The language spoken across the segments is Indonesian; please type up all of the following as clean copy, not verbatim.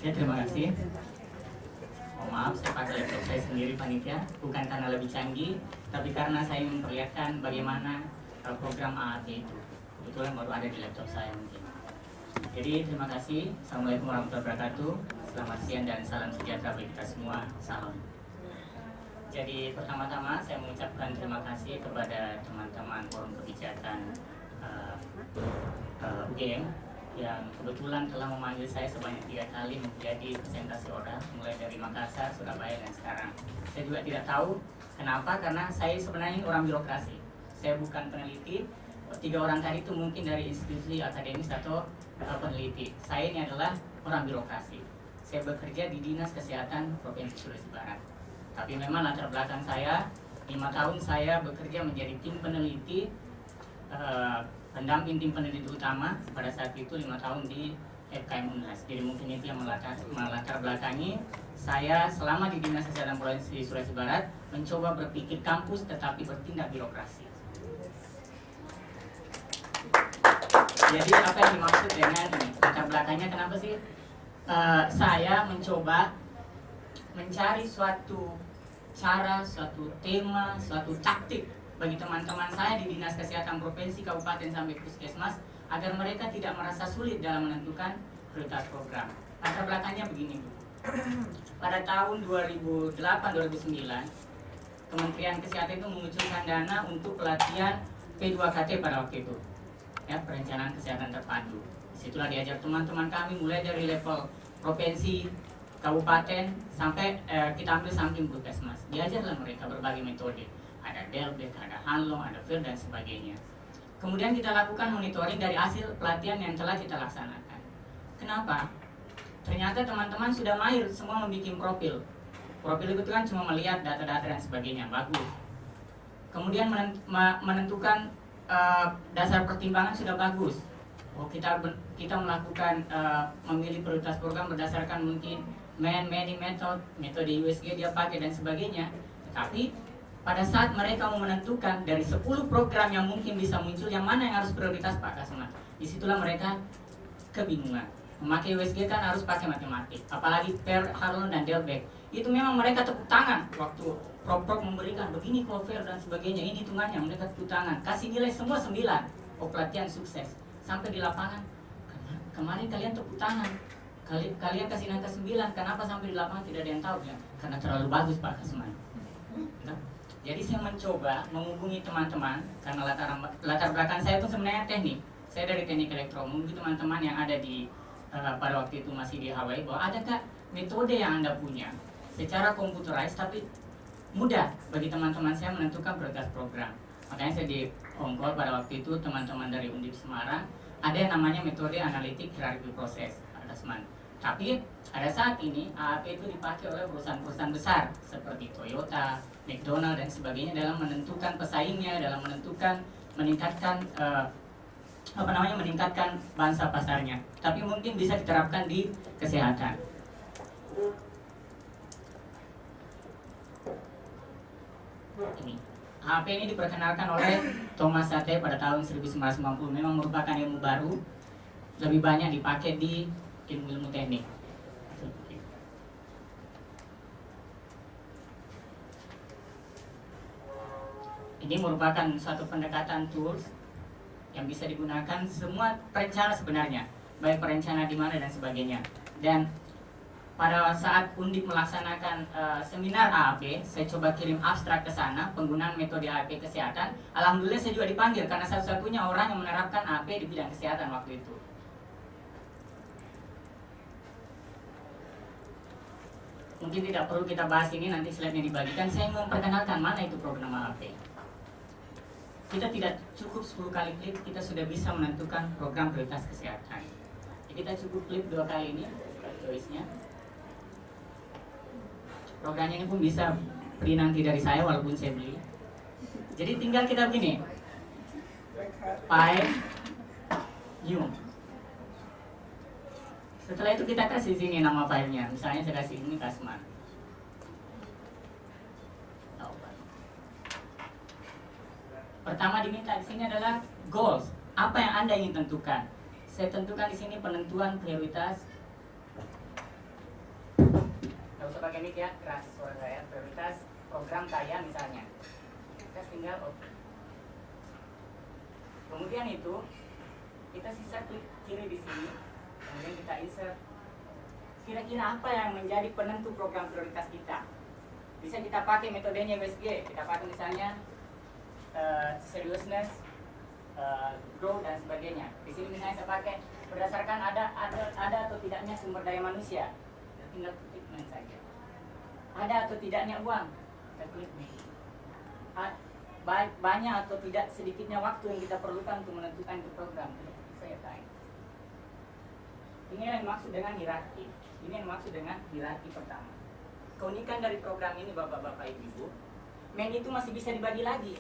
Ya, terima kasih. Mohon maaf, saya pakai laptop saya sendiri panitia, bukan karena lebih canggih, tapi karena saya ingin memperlihatkan bagaimana program AAP itu. Kebetulan baru ada di laptop saya mungkin. Jadi terima kasih. Assalamualaikum warahmatullahi wabarakatuh. Selamat siang dan salam sejahtera bagi kita semua. Salam. Jadi pertama-tama saya mengucapkan terima kasih kepada teman-teman Forum Kebijakan UGM yang kebetulan telah memanggil saya sebanyak 3 kali menjadi presentasi oral, mulai dari Makassar, Surabaya, dan sekarang. Saya juga tidak tahu kenapa, karena saya sebenarnya orang birokrasi. Saya bukan peneliti. 3 orang tadi itu mungkin dari institusi akademis atau peneliti. Saya ini adalah orang birokrasi. Saya bekerja di Dinas Kesehatan Provinsi Sulawesi Barat. Tapi memang latar belakang saya, 5 tahun saya bekerja menjadi tim peneliti, pendamping tim peneliti utama pada saat itu 5 tahun di FKM Unhas. Jadi mungkin itu yang melatar belakangi saya selama di Dinas Kesehatan Provinsi Sulawesi Barat mencoba berpikir kampus tetapi bertindak birokrasi. Jadi apa yang dimaksud dengan ini? Latar belakangnya kenapa sih? Saya mencoba mencari suatu cara, suatu tema, suatu taktik bagi teman-teman saya di Dinas Kesehatan Provinsi, Kabupaten, sampai Puskesmas agar mereka tidak merasa sulit dalam menentukan prioritas program. Latar belakangnya begini, Bu. Pada tahun 2008-2009, Kementerian Kesehatan itu mengucurkan dana untuk pelatihan P2KT pada waktu itu, ya, perencanaan kesehatan terpadu. Disitulah diajar teman-teman kami mulai dari level provinsi, kabupaten, sampai kita ambil samping puskesmas. Diajarlah mereka berbagai metode. Ada Delbek, ada Hanlong, ada FIR, dan sebagainya. Kemudian kita lakukan monitoring dari hasil pelatihan yang telah kita laksanakan. Kenapa? Ternyata teman-teman sudah mahir semua membuat profil. Profil itu kan cuma melihat data-data dan sebagainya, bagus. Kemudian menentukan dasar pertimbangan sudah bagus. Oh, kita melakukan memilih prioritas program berdasarkan mungkin many metode USG dia pakai dan sebagainya. Tapi pada saat mereka mau menentukan dari 10 program yang mungkin bisa muncul, yang mana yang harus prioritas, Pak Kasman, disitulah mereka kebingungan. Memakai USG kan harus pakai matematik, apalagi Per, Harlon, dan Delbek. Itu memang mereka tepuk tangan waktu Prof memberikan begini kok fair dan sebagainya, ini hitungannya, mereka tepuk tangan, kasih nilai semua 9. Oh, pelatihan sukses. Sampai di lapangan, kemarin kalian tepuk tangan, kalian kasih angka 9, kenapa sampai di lapangan tidak ada yang tahu? Ya, karena terlalu bagus, Pak Kasman. Nah, jadi saya mencoba menghubungi teman-teman, karena latar belakang saya pun sebenarnya teknik. Saya dari teknik elektro, menghubungi teman-teman yang ada di pada waktu itu masih di Hawaii, bahwa adakah metode yang Anda punya secara komputerized tapi mudah bagi teman-teman saya menentukan prioritas program. Makanya saya di Hongkong pada waktu itu teman-teman dari Undip Semarang ada yang namanya metode analitik hierarki proses, Pak Kasman. Tapi pada saat ini AAP itu dipakai oleh perusahaan-perusahaan besar seperti Toyota, McDonald, dan sebagainya dalam menentukan pesaingnya, dalam menentukan meningkatkan meningkatkan bangsa pasarnya. Tapi mungkin bisa diterapkan di kesehatan. Ini HP ini diperkenalkan oleh Thomas Sate pada tahun 1990. Memang merupakan ilmu baru, lebih banyak dipakai di ilmu-ilmu teknik. Ini merupakan suatu pendekatan tools yang bisa digunakan semua perencana sebenarnya, baik perencana di mana dan sebagainya. Dan pada saat Undip melaksanakan seminar AAP, saya coba kirim abstrak ke sana penggunaan metode AAP kesehatan. Alhamdulillah saya juga dipanggil karena satu-satunya orang yang menerapkan AAP di bidang kesehatan waktu itu. Mungkin tidak perlu kita bahas ini, nanti slide-nya dibagikan. Saya ingin memperkenalkan mana itu program AAP. Kita tidak cukup 10 kali klik, kita sudah bisa menentukan program prioritas kesehatan. Jadi kita cukup klik 2 kali ini, choice-nya. Programnya ini pun bisa free nanti dari saya walaupun saya beli. Jadi tinggal kita begini, file, new. Setelah itu kita kasih sini nama filenya, misalnya saya kasih ini Kasman. Pertama diminta di sini adalah goals. Apa yang Anda ingin tentukan? Saya tentukan di sini penentuan prioritas nggak usah pakai mic ya, keras suara saya. Prioritas program kaya misalnya, kita tinggal oke. Kemudian itu kita sisa klik kiri di sini, kemudian kita insert. Kira-kira apa yang menjadi penentu program prioritas kita? Bisa kita pakai metodenya USG. Kita pakai misalnya seriousness, grow dan sebagainya. Di sini misalnya saya pakai berdasarkan ada atau tidaknya sumber daya manusia. Kita tinggal klik main saja. Ada atau tidaknya uang, kita klik nih. Banyak atau tidak sedikitnya waktu yang kita perlukan untuk menentukan itu program. Saya tanya. Ini yang dimaksud dengan hierarki. Ini yang dimaksud dengan hierarki pertama. Keunikan dari program ini Bapak-bapak Ibu, main itu masih bisa dibagi lagi.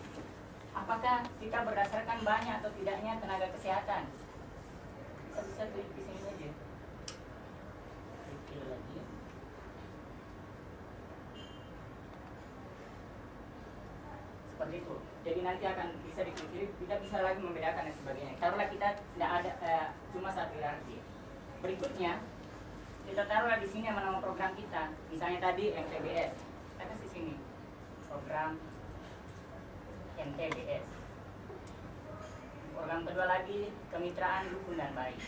Apakah kita berdasarkan banyak atau tidaknya tenaga kesehatan? Kita bisa klik di sini aja. Klik lagi. Seperti itu. Jadi nanti akan bisa diklik, kita bisa lagi membedakan dan sebagainya. Taruhlah kita tidak ada cuma satu hierarki. Berikutnya kita taruhlah di sini nama program kita. Misalnya tadi MTBS. Kita kasih sini program MTBS. Program kedua lagi kemitraan dukun dan bayi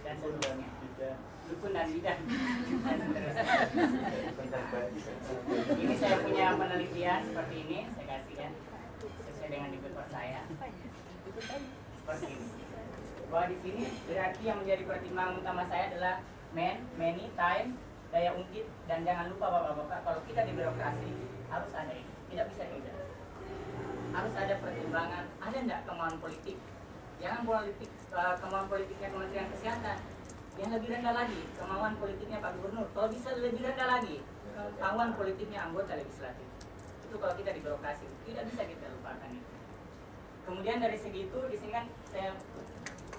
dan seterusnya. Dukun dan bidan dan seterusnya. Ini saya punya penelitian seperti ini, saya kasih ya sesuai dengan di paper saya. Seperti ini. Bahwa di sini hierarki yang menjadi pertimbangan utama saya adalah many, time, daya ungkit, dan jangan lupa Bapak-bapak, kalau kita di birokrasi harus ada ini, tidak bisa tidak. Harus ada pertimbangan, ada enggak kemauan politik? Jangan politik, kemauan politiknya Kementerian Kesehatan, yang lebih rendah lagi, kemauan politiknya Pak Gubernur, kalau bisa lebih rendah lagi, kemauan politiknya anggota legislatif. Itu kalau kita di birokrasi, tidak bisa kita lupakan itu. Kemudian dari segi itu, di sini kan saya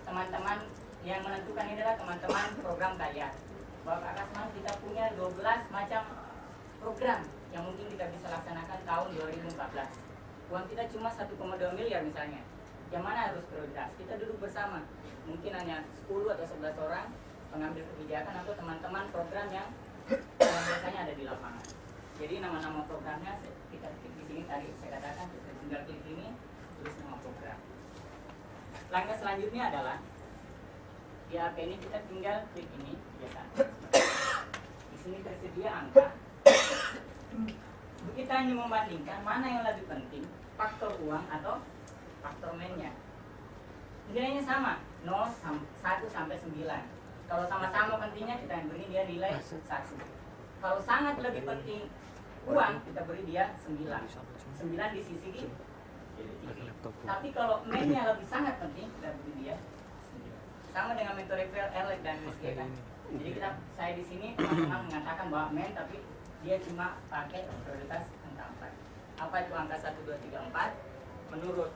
teman-teman yang menentukan ini adalah teman-teman program kaya. Bahwa Kak Kasman kita punya 12 macam program yang mungkin kita bisa laksanakan tahun 2014. Uang kita cuma 1,2 miliar misalnya. Yang mana harus prioritas? Kita duduk bersama. Mungkin hanya 10 atau 11 orang pengambil kebijakan atau teman-teman program yang biasanya ada di lapangan. Jadi nama-nama programnya kita klik di sini tadi saya katakan, kita tinggal klik ini, tulis nama program. Langkah selanjutnya adalah di HP ini kita tinggal klik ini biasa. Di sini tersedia angka. Kita hanya membandingkan mana yang lebih penting, faktor uang atau faktor mainnya. Nilainya sama, 1 sampai 9. Kalau sama-sama pentingnya kita beri dia nilai 1. Kalau sangat lebih penting uang, kita beri dia 9. 9 di sisi kiri. Tapi kalau mainnya lebih sangat penting, kita beri dia 9. Sama dengan metode Erlek dan MSG kan. Jadi saya di sini teman-teman mengatakan bahwa main, tapi dia cuma pakai prioritas angka 4. Apa itu angka 1, 2, 3, 4? Menurut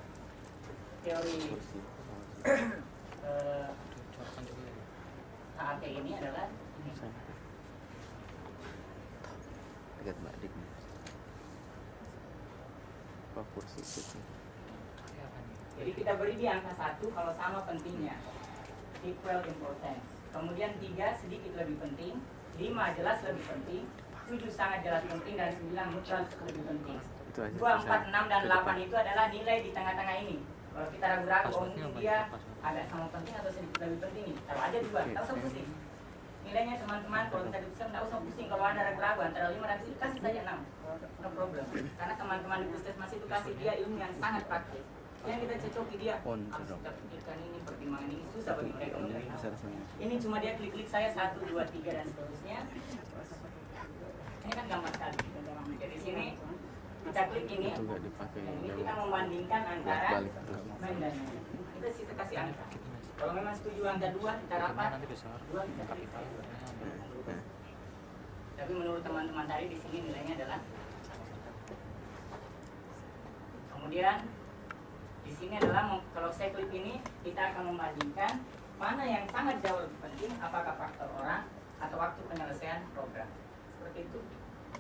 teori HAP ini adalah ini. Lihat Mbak Dik. Apa kursi itu? Jadi kita beri dia angka 1 kalau sama pentingnya, equal importance. Kemudian 3 sedikit lebih penting, 5 jelas lebih penting, 7 sangat jelas penting, dan 9 mutlak lebih penting. 2, 4, 6, dan 8 itu adalah nilai di tengah-tengah ini. Kalau kita ragu-ragu, oh ini dia agak sama penting atau sedikit lebih penting, taruh aja 2, tak usah pusing. Nilainya teman-teman kalau kita bisa tidak usah pusing. Kalau ada ragu-ragu antara 5 dan 7, kasih saja 6, no problem. Karena teman-teman di puskesmas itu kasih dia ilmu yang sangat praktis. Yang kita cocoki dia harus kita pikirkan ini, pertimbangan ini susah bagi mereka menerima. Ini cuma dia klik-klik saya 1, 2, 3 dan seterusnya. Ini kan gampang sekali. Jadi di sini kita klik ini, dan ini kita membandingkan antara main dan main. Kita sisa kasih angka. Kalau memang setuju angka 2, kita rapat 2, kita klik. Tapi menurut teman-teman tadi di sini nilainya adalah. Kemudian di sini adalah kalau saya klik ini, kita akan membandingkan mana yang sangat jauh lebih penting, apakah faktor orang atau waktu penyelesaian program. Seperti itu.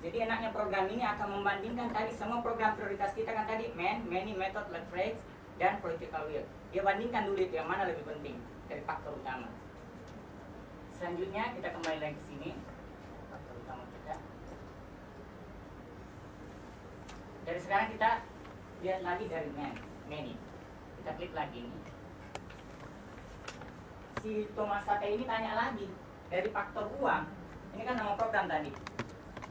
Jadi enaknya program ini akan membandingkan tadi semua program prioritas kita kan tadi many, method, leverage, dan political will. Dia bandingkan dulu itu yang mana lebih penting dari faktor utama. Selanjutnya kita kembali lagi ke sini. Faktor utama kita. Dari sekarang kita lihat lagi dari menu. Kita klik lagi ini. Si Thomas Sate ini tanya lagi dari faktor uang. Ini kan nama program tadi.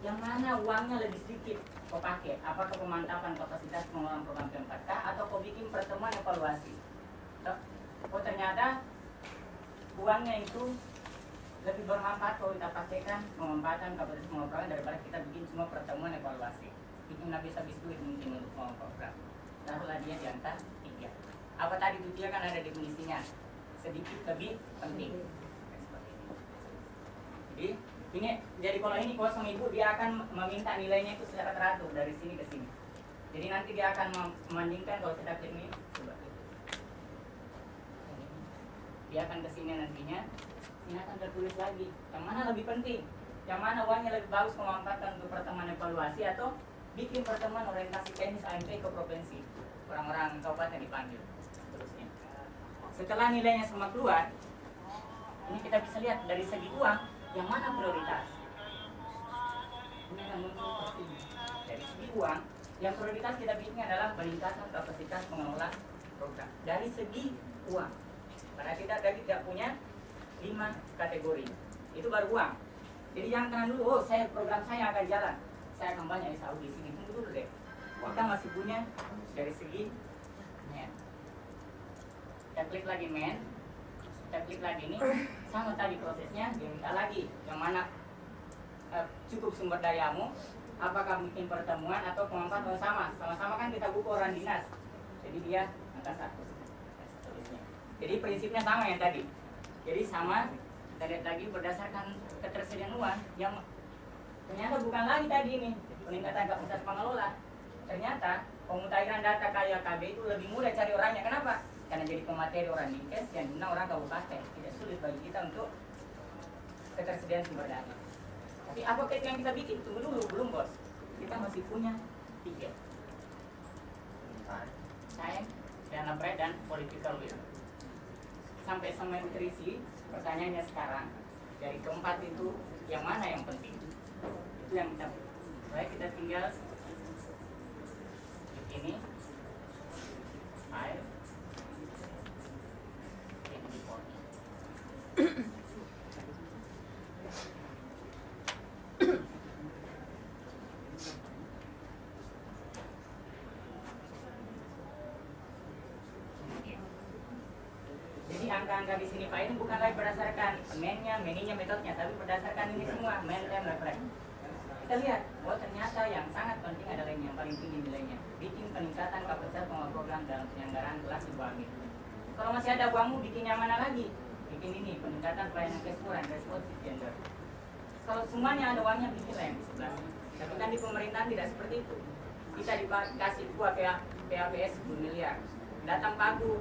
Yang mana uangnya lebih sedikit kau pakai? Apakah pemantapan kapasitas pengelolaan program P4K atau kau bikin pertemuan evaluasi? Oh ternyata uangnya itu lebih bermanfaat kalau kita pakaikan pemanfaatan kapasitas pengelolaan program daripada kita bikin cuma pertemuan evaluasi. Bikin habis duit mungkin untuk pengelolaan program. Taruhlah dia di angka 3. Apa tadi itu dia kan ada definisinya, sedikit lebih penting. Jadi kalau ini kosong ibu, dia akan meminta nilainya itu secara teratur dari sini ke sini. Jadi nanti dia akan membandingkan kalau kita klik ini, coba dia akan ke sini nantinya. Sini akan tertulis lagi yang mana lebih penting, yang mana uangnya lebih bagus memanfaatkan untuk pertemuan evaluasi atau bikin pertemuan orientasi teknis AMP ke provinsi, orang-orang kabupaten dipanggil. Terusnya setelah nilainya semua keluar, ini kita bisa lihat dari segi uang yang mana prioritas. Ini akan muncul pasti. Dari segi uang, yang prioritas kita bikin adalah peningkatan kapasitas pengelola program. Dari segi uang, karena kita tadi tidak punya 5 kategori, itu baru uang. Jadi jangan tenang dulu, program saya akan jalan, saya akan banyak di Saudi sini. Tunggu dulu deh. Kita masih punya dari segi men. Kita klik lagi men. Kita klik lagi ini, sama tadi prosesnya, diminta lagi yang mana cukup sumber dayamu, apakah bikin pertemuan atau pemanfaatan sama-sama kan kita buka orang dinas, jadi dia angka 1. Jadi prinsipnya sama yang tadi, jadi sama. Kita lihat lagi berdasarkan ketersediaan uang yang ternyata bukan lagi tadi ini peningkatan kapasitas pengelola. Ternyata pemutahiran data KYKB itu lebih mudah cari orangnya. Kenapa? Karena jadi pemateri orang Dinkes yang guna orang kabupaten, tidak sulit bagi kita untuk ketersediaan sumber daya. Tapi apa yang kita bikin? Tunggu dulu, belum bos. Kita masih punya 3. Science, dana pride, dan political will. Sampai sama nutrisi, pertanyaannya sekarang dari keempat itu yang mana yang penting? Itu yang kita. Baik, kita tinggal ini air. Jadi angka-angka di sini Pak ini bukan lagi berdasarkan meninya, metodenya, tapi berdasarkan ini semua men, time, reference. Kita lihat, oh ternyata yang sangat penting adalah ini yang paling tinggi nilainya, bikin peningkatan kapasitas pengelola program dalam penyelenggaraan kelas ibu hamil. Kalau masih ada uangmu, bikin yang mana lagi? Bikin ini, peningkatan pelayanan keseluruhan, responsif gender. Kalau semuanya ada uangnya, bikinlah yang di sebelah. Tapi kan di pemerintahan tidak seperti itu. Kita dikasih buat PABS 10 miliar, datang pagu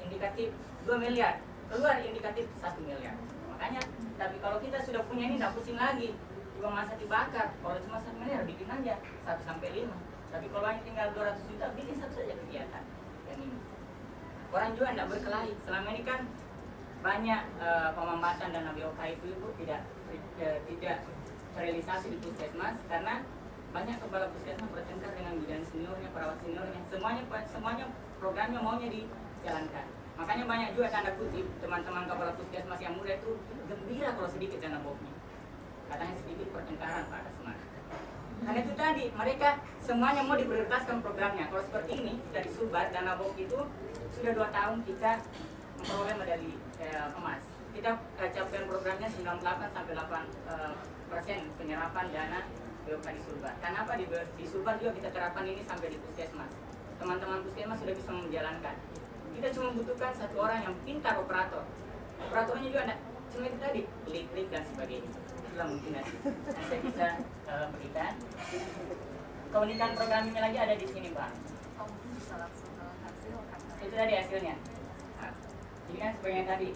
indikatif 2 miliar, keluar indikatif 1 miliar. Makanya, tapi kalau kita sudah punya ini, tidak pusing lagi. Uang masa dibakar, kalau cuma 1 miliar, bikin aja 1 sampai 5. Tapi kalau hanya tinggal 200 juta, bikin satu saja kegiatan. Yang ini. Orang juga tidak berkelahi. Selama ini kan banyak pemambatan dana BOK itu tidak terrealisasi di puskesmas karena banyak kepala puskesmas bertengkar dengan bidan seniornya, perawat seniornya. Semuanya programnya maunya dijalankan. Makanya banyak juga tanda kutip teman-teman kepala puskesmas yang muda itu gembira kalau sedikit dana BOK-nya. Katanya sedikit pertengkaran Pak Kasman. Karena itu tadi mereka semuanya mau diprioritaskan programnya. Kalau seperti ini dari Sulbar dana BOK itu sudah 2 tahun kita memperoleh medali emas. Kita capaian programnya 98 sampai 8% penyerapan dana BOK di Sulbar. Kenapa di Sulbar juga kita terapkan ini sampai di puskesmas. Teman-teman puskesmas sudah bisa menjalankan. Kita cuma butuhkan 1 orang yang pintar operator. Operatornya juga ada, cuma itu tadi, klik-klik dan sebagainya. Itulah mungkin nanti saya bisa berikan. Keunikan program ini lagi ada di sini Pak. Itu tadi hasilnya. Nah, jadi kan sebagian tadi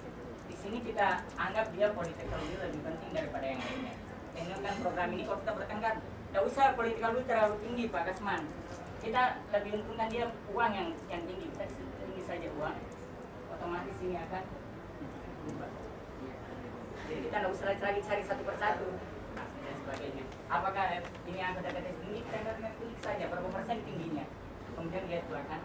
di sini kita anggap dia political will lebih penting daripada yang lainnya. Ini kan program ini kalau kita bertengkar, tidak usah political will terlalu tinggi Pak Kasman. Kita lebih untungkan dia uang yang tinggi. Kita tinggi saja uang, otomatis ini akan berubah. Jadi kita nggak usah lagi cari satu persatu dan sebagainya. Apakah ini angka data tinggi? Kita nggak klik saja berapa persen tingginya. Kemudian dia keluarkan.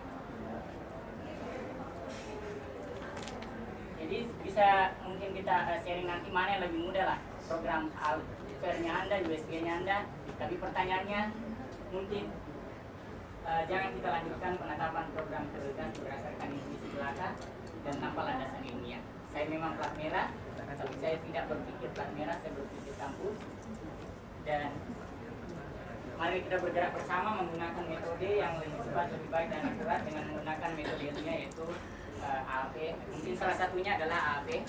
Jadi bisa mungkin kita sharing nanti mana yang lebih mudah lah, program Altair-nya Anda, USG-nya Anda. Tapi pertanyaannya mungkin jangan kita lanjutkan penetapan program prioritas berdasarkan intuisi belaka dan tanpa landasan ilmiah. Saya memang plat merah, tapi saya tidak berpikir plat merah, saya berpikir kampus. Dan mari kita bergerak bersama menggunakan metode yang lebih cepat, lebih baik dan akurat dengan menggunakan metode ilmiah yaitu AAP. Mungkin salah satunya adalah AAP.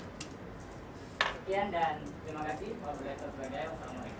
Sekian dan terima kasih. Wabillahi taufiq wal hidayah. Wassalamualaikum.